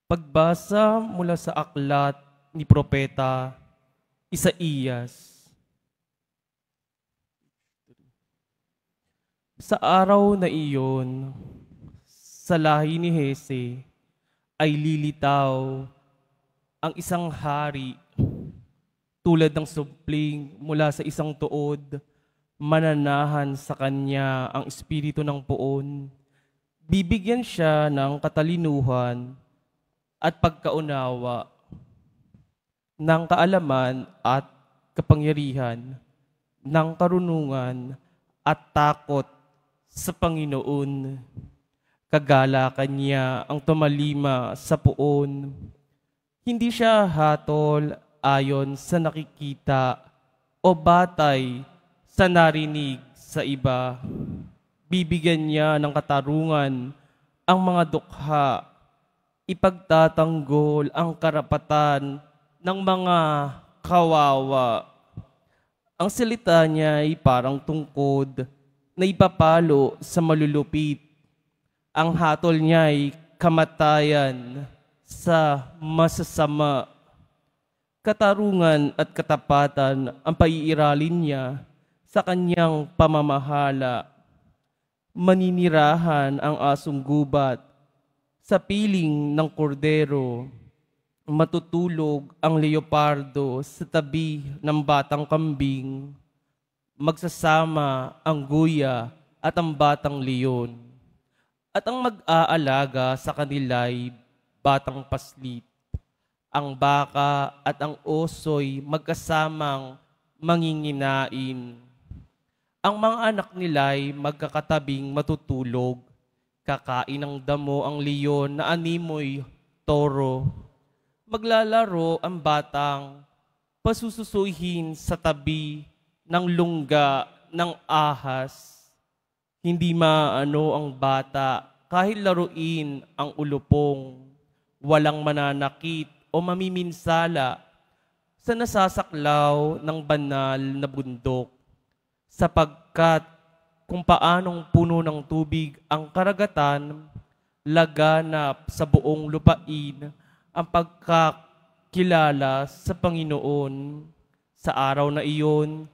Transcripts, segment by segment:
Pagbasa mula sa aklat ni Propeta Isaías. Sa araw na iyon, sa lahi ni Hese ay lilitaw ang isang hari tulad ng supling mula sa isang tuod, mananahan sa kanya ang espiritu ng poon. Bibigyan siya ng katalinuhan at pagkaunawa, ng kaalaman at kapangyarihan, ng karunungan at takot sa Panginoon. Kagalakan niya ang tumalima sa puon. Hindi siya hatol ayon sa nakikita o batay sa narinig sa iba. Bibigyan niya ng katarungan ang mga dukha. Ipagtatanggol ang karapatan ng mga kawawa. Ang salita niya ay parang tungkod na ipapalo sa malulupit. Ang hatol niya ay kamatayan sa masasama. Katarungan at katapatan ang paiiralin niya sa kanyang pamamahala. Maninirahan ang asong gubat sa piling ng kordero. Matutulog ang leopardo sa tabi ng batang kambing. Magsasama ang guya at ang batang leon. At ang mag-aalaga sa kanila'y batang paslit. Ang baka at ang oso'y magkasamang manginginain. Ang mga anak nila'y magkakatabing matutulog. Kakain ng damo ang leon na animoy toro. Maglalaro ang batang pasususuhin sa tabi ng lungga ng ahas. Hindi maano ang bata kahit laruin ang ulupong. Walang mananakit o mamiminsala sa nasasaklaw ng banal na bundok. Sapagkat kung paanong puno ng tubig ang karagatan, laganap sa buong lupain ang pagkakilala sa Panginoon. Sa araw na iyon,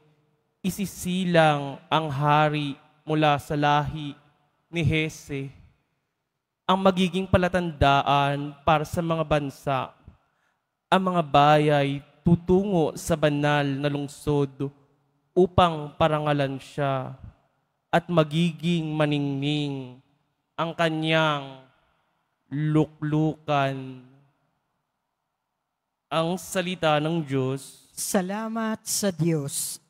isisilang ang hari mula sa lahi ni Hese, ang magiging palatandaan para sa mga bansa. Ang mga bayay tutungo sa banal na lungsod upang parangalan siya at magiging maningning ang kanyang luklukan. Ang salita ng Diyos. Salamat sa Diyos.